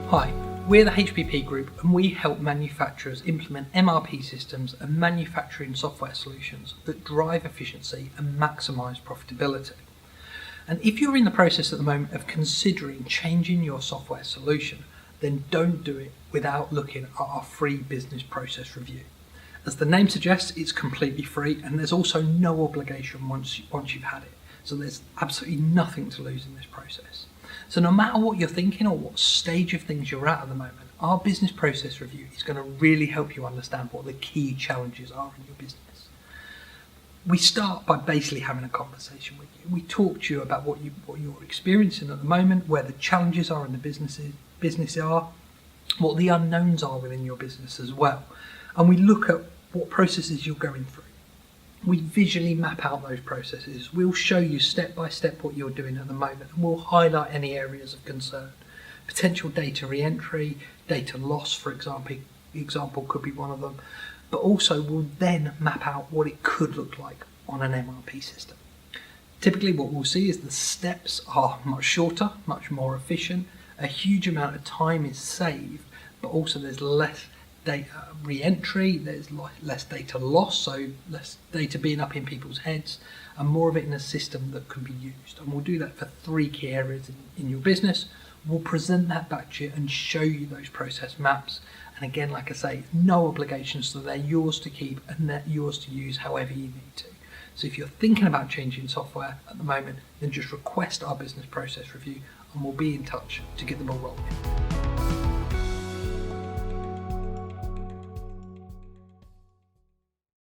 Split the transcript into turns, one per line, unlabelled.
Hi, we're the HBP Group and we help manufacturers implement MRP systems and manufacturing software solutions that drive efficiency and maximise profitability. And if you're in the process at the moment of considering changing your software solution, then don't do it without looking at our free business process review. As the name suggests, it's completely free and there's also no obligation once you've had it. So there's absolutely nothing to lose in this process. So no matter what you're thinking or what stage of things you're at the moment, our business process review is going to really help you understand what the key challenges are in your business. We start by basically having a conversation with you. We talk to you about what you're experiencing at the moment, where the challenges are in the business are, what the unknowns are within your business as well. And we look at what processes you're going through. We visually map out those processes. We'll show you step by step what you're doing at the moment, and we'll highlight any areas of concern. Potential data re-entry, data loss, for example, could be one of them. But also we'll then map out what it could look like on an MRP system. Typically what we'll see is the steps are much shorter, much more efficient. A huge amount of time is saved, but also there's less data re-entry, there's less data loss, so less data being up in people's heads, and more of it in a system that can be used. And we'll do that for 3 key areas in your business. We'll present that back to you and show you those process maps. And again, like I say, no obligations, so they're yours to keep and they're yours to use however you need to. So if you're thinking about changing software at the moment, then just request our business process review and we'll be in touch to get the ball rolling.